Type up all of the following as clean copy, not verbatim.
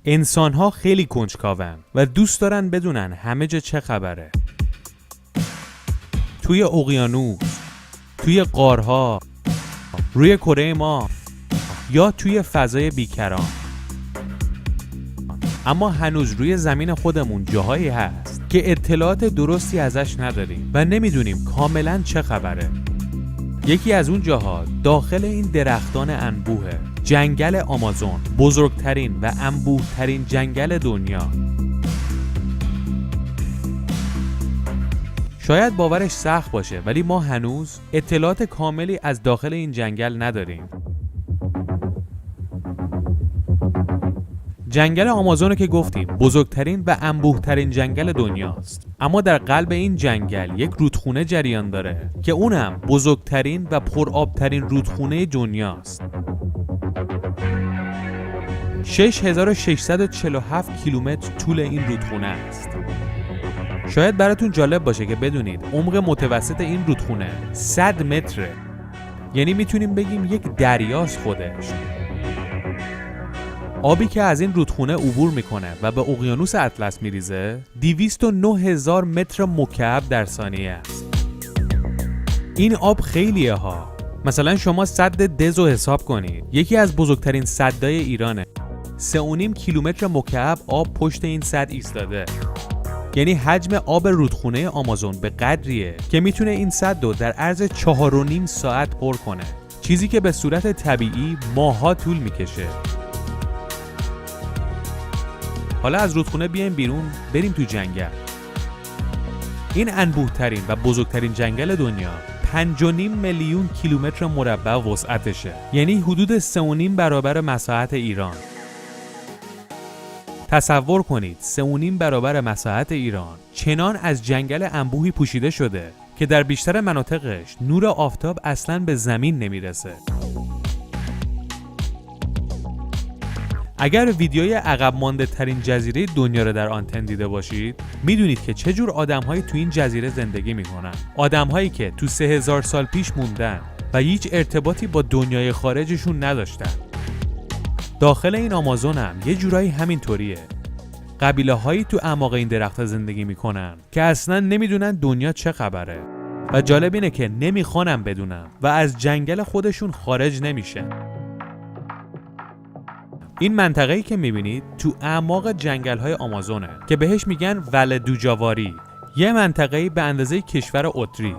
انسان‌ها خیلی کنجکاون و دوست دارن بدونن همه جا چه خبره. توی اقیانوس، توی غارها، روی کره ماه یا توی فضای بیکران. اما هنوز روی زمین خودمون جاهایی هست که اطلاعات درستی ازش نداریم و نمیدونیم کاملاً چه خبره. یکی از اون جاها داخل این درختان انبوهه، جنگل آمازون، بزرگترین و انبوه‌ترین جنگل دنیا. شاید باورش سخت باشه ولی ما هنوز اطلاعات کاملی از داخل این جنگل نداریم. جنگل آمازون که گفتیم بزرگترین و انبوه‌ترین جنگل دنیاست، اما در قلب این جنگل یک رودخونه جریان داره که اونم بزرگترین و پرآبترین رودخونه دنیاست. 6647 کیلومتر طول این رودخونه است. شاید براتون جالب باشه که بدونید عمق متوسط این رودخونه 100 متره، یعنی میتونیم بگیم یک دریاست خودش. آبی که از این رودخونه عبور میکنه و به اقیانوس اطلس میریزه 209,000 متر مکعب در ثانیه است. این آب خیلیه ها. مثلا شما سد دز رو حساب کنید، یکی از بزرگترین سدهای ایرانه. 3.5 کیلومتر مکعب آب پشت این سد ایستاده. یعنی حجم آب رودخونه آمازون به قدریه که میتونه این سد رو در عرض 4.5 ساعت پر کنه، چیزی که به صورت طبیعی ماه‌ها طول میکشه. حالا از رودخونه بیایم بیرون، بریم تو جنگل. این انبوه‌ترین و بزرگترین جنگل دنیا 5.5 میلیون کیلومتر مربع وسعتشه، یعنی حدود 3.5 برابر مساحت ایران. تصور کنید 3.5 برابر مساحت ایران چنان از جنگل انبوهی پوشیده شده که در بیشتر مناطقش نور آفتاب اصلاً به زمین نمیرسه. اگر ویدیوی عقب مانده ترین جزیره دنیا رو در آنتن دیده باشید، میدونید که چه جور آدم‌هایی تو این جزیره زندگی میکنن. آدم‌هایی که تو 3000 سال پیش موندن و هیچ ارتباطی با دنیای خارجشون نداشتن. داخل این آمازون هم یه جورایی همین طوریه. قبیله‌هایی تو اعماق این درخت‌ها زندگی میکنن که اصلاً نمیدونن دنیا چه خبره. و جالب اینه که نمیخوانم بدونم و از جنگل خودشون خارج نمیشن. این منطقه‌ای که می‌بینید تو اعماق جنگل‌های آمازونه که بهش میگن ول دوجاواری، یه منطقه‌ای به اندازه کشور اتریش.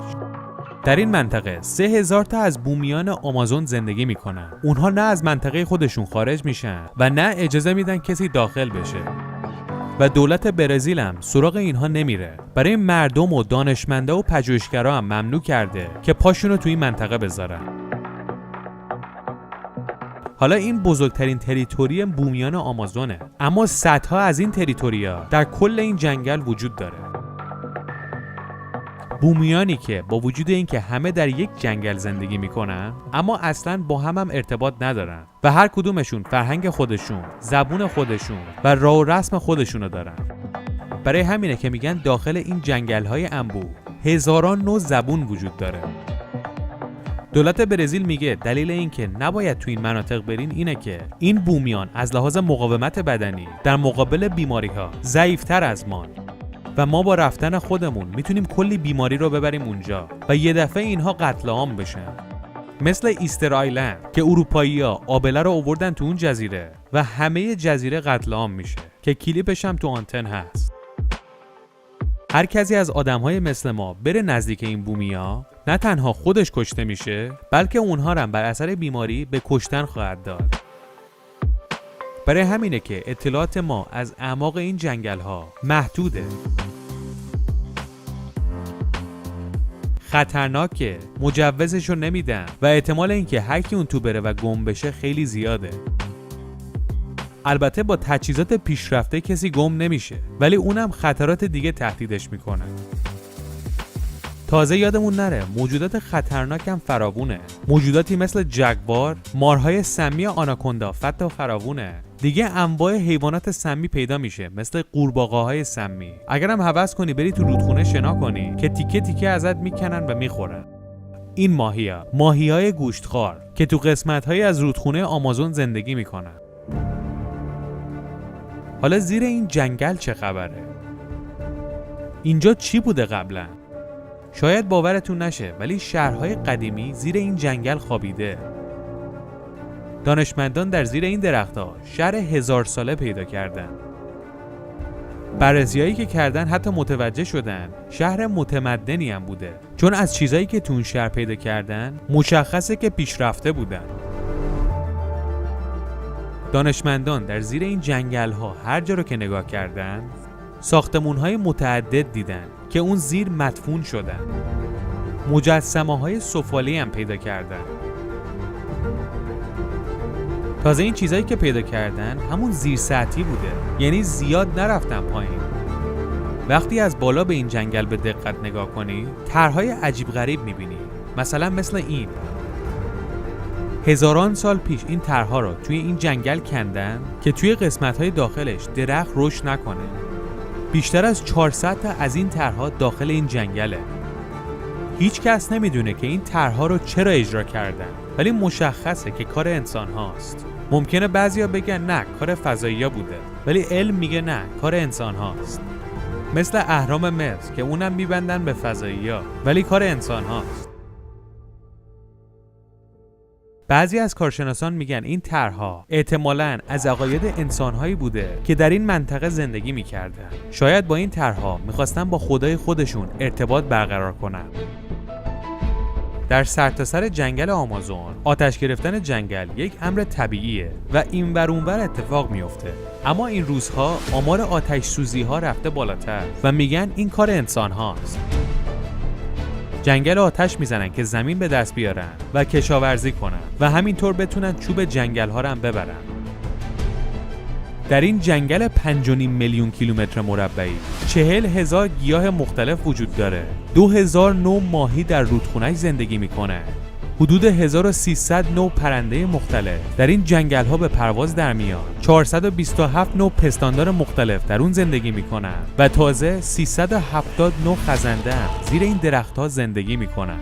در این منطقه 3000 تا از بومیان آمازون زندگی میکنن. اونها نه از منطقه خودشون خارج میشن و نه اجازه میدن کسی داخل بشه. و دولت برزیل هم سراغ اینها نمیره. برای مردم و دانشمندا و پژوهشگرا هم ممنوع کرده که پاشونو تو این منطقه بذارن. حالا این بزرگترین تریتوری بومیان آمازونه، اما صدها از این تریتوریا در کل این جنگل وجود داره. بومیانی که با وجود اینکه همه در یک جنگل زندگی میکنن، اما اصلاً با هم ارتباط ندارن و هر کدومشون فرهنگ خودشون، زبون خودشون و راه و رسم خودشونو دارن. برای همینه که میگن داخل این جنگل‌های انبوه هزاران نوع زبون وجود داره. دولت برزیل میگه دلیل این که نباید تو این مناطق برین اینه که این بومیان از لحاظ مقاومت بدنی در مقابل بیماری‌ها ضعیف‌تر از ما و ما با رفتن خودمون میتونیم کلی بیماری رو ببریم اونجا و یه دفعه اینها قتل عام بشن. مثل ایستر آیلند که اروپایی‌ها آبله رو آوردن تو اون جزیره و همه جزیره قتل عام میشه که کلیپش هم تو آنتن هست. هر کسی از آدم‌های مثل ما بره نزدیک این بومیا، نه تنها خودش کشته میشه، بلکه اونها هم بر اثر بیماری به کشتن خواهد داد. برای همینه که اطلاعات ما از اعماق این جنگل‌ها محدوده. خطرناکه، مجوزشو نمیدن و احتمال اینکه هر کی اون تو بره و گم بشه خیلی زیاده. البته با تجهیزات پیشرفته کسی گم نمیشه، ولی اونم خطرات دیگه تهدیدش میکنه. تازه یادمون نره موجودات خطرناک هم فراوونه. موجوداتی مثل جگوار، مارهای سمی آناکوندا فتح و فراوونه. دیگه انواع حیوانات سمی پیدا میشه مثل قورباغه‌های سمی. اگرم هوس کنی بری تو رودخونه شنا کنی که تیکه تیکه ازت میکنن و میخورن. این ماهی‌های گوشتخوار که تو قسمت‌های از رودخونه آمازون زندگی میکنن. حالا زیر این جنگل چه خبره؟ اینجا چی بوده قبلا؟ شاید باورتون نشه ولی شهرهای قدیمی زیر این جنگل خوابیده. دانشمندان در زیر این درخت‌ها شهر 1000 ساله پیدا کردن. بررسی‌هایی که کردن حتی متوجه شدن شهر متمدنی هم بوده، چون از چیزایی که تو اون شهر پیدا کردن مشخصه که پیشرفته بودن. دانشمندان در زیر این جنگل‌ها هر جا رو که نگاه کردن ساختمون‌های متعدد دیدن که اون زیر مدفون شدن. مجسمه‌های سفالی هم پیدا کردن. تازه این چیزایی که پیدا کردن همون زیر سطحی بوده، یعنی زیاد نرفتن پایین. وقتی از بالا به این جنگل به دقت نگاه کنی طرح‌های عجیب غریب می‌بینی، مثلا مثل این. هزاران سال پیش این طرح‌ها رو توی این جنگل کندن که توی قسمت‌های داخلش درخت رشد نکنه. بیشتر از 400 تا از این طرح‌ها داخل این جنگله. هیچ کس نمیدونه که این طرح‌ها رو چرا اجرا کردن، ولی مشخصه که کار انسان هاست. ممکنه بعضیا بگن نه کار فضایی‌ها بوده، ولی علم میگه نه کار انسان هاست. مثل اهرام مصر که اونم میبندن به فضایی‌ها، ولی کار انسان هاست. بعضی از کارشناسان میگن این طرح‌ها احتمالاً از عقاید انسان‌هایی بوده که در این منطقه زندگی می‌کردن. شاید با این طرح‌ها می‌خواستن با خدای خودشون ارتباط برقرار کنن. در سرتاسر جنگل آمازون آتش گرفتن جنگل یک امر طبیعیه و این ور اون ور اتفاق میفته. اما این روزها آمار آتش سوزی ها رفته بالاتر و میگن این کار انسان هاست. جنگل آتش میزنن که زمین به دست بیارن و کشاورزی کنن و همینطور بتونن چوب جنگل ها رو هم ببرن. در این جنگل 5.5 میلیون کیلومتر مربعی 40,000 گیاه مختلف وجود داره. 2000 نوع ماهی در رودخونه‌اش زندگی میکنه. حدود 1300 نوع پرنده مختلف در این جنگل ها به پرواز در میان. 427 نوع پستاندار مختلف در اون زندگی میکنن و تازه 370 نوع خزنده هم زیر این درخت ها زندگی میکنن.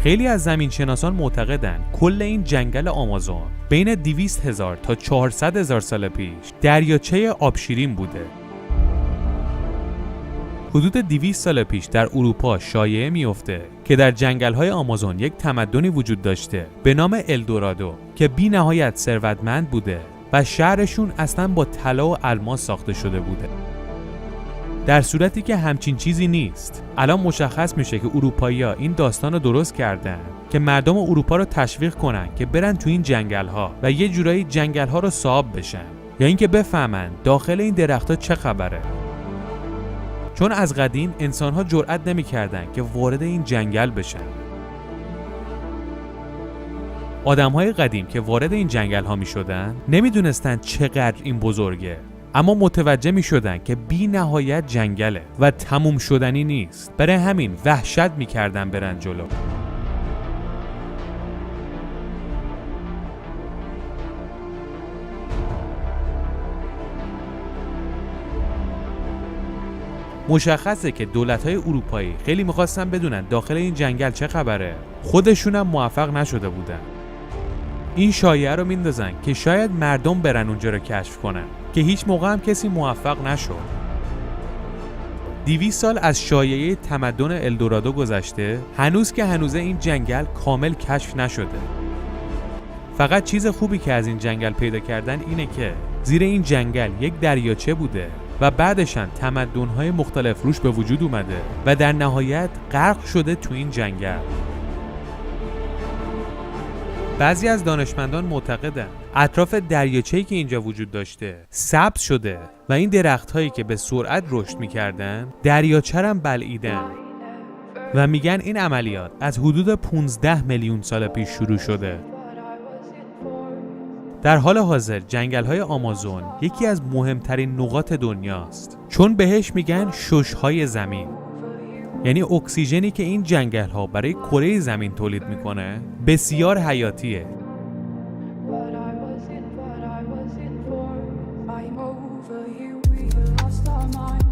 خیلی از زمینشناسان معتقدن کل این جنگل آمازون بین 200,000 تا 400,000 سال پیش دریاچه آبشیرین بوده. حدود 200 سال پیش در اروپا شایعه میفته که در جنگل‌های آمازون یک تمدنی وجود داشته به نام الدورادو که بی نهایت ثروتمند بوده و شهرشون اصلا با طلا و الماس ساخته شده بوده. در صورتی که همچین چیزی نیست. الان مشخص میشه که اروپایی‌ها این داستان رو درست کردن که مردم اروپا رو تشویق کنن که برن تو این جنگل‌ها و یه جورایی جنگل‌ها رو صاحب بشن، یا اینکه بفهمن داخل این درخت‌ها چه خبره. چون از قدیم انسان‌ها جرئت نمی‌کردن که وارد این جنگل بشن. آدم‌های قدیم که وارد این جنگل‌ها می‌شدن نمی‌دونستن چقدر این بزرگه، اما متوجه می‌شدن که بی نهایت جنگله و تموم شدنی نیست. برای همین وحشت می‌کردن برن جلو. مشخصه که دولت‌های اروپایی خیلی می‌خواستن بدونن داخل این جنگل چه خبره. خودشون هم موفق نشده بودن. این شایعه رو میندازن که شاید مردم برن اونجا رو کشف کنن که هیچ موقع هم کسی موفق نشد. 200 سال از شایعه تمدن الدورادو گذشته، هنوز که هنوزه این جنگل کامل کشف نشده. فقط چیز خوبی که از این جنگل پیدا کردن اینه که زیر این جنگل یک دریاچه بوده و بعدشن تمدن‌های مختلف روش به وجود اومده و در نهایت غرق شده تو این جنگل. بعضی از دانشمندان معتقدن اطراف دریاچه‌ای که اینجا وجود داشته سبز شده و این درخت‌هایی که به سرعت رشد می‌کردن دریاچه رو بلعیدن و میگن این عملیات از حدود 15 میلیون سال پیش شروع شده. در حال حاضر جنگل‌های آمازون یکی از مهمترین نقاط دنیاست، چون بهش میگن شش‌های زمین. یعنی اکسیژنی که این جنگل‌ها برای کره زمین تولید میکنه بسیار حیاتیه. I'm over you, we lost our mind.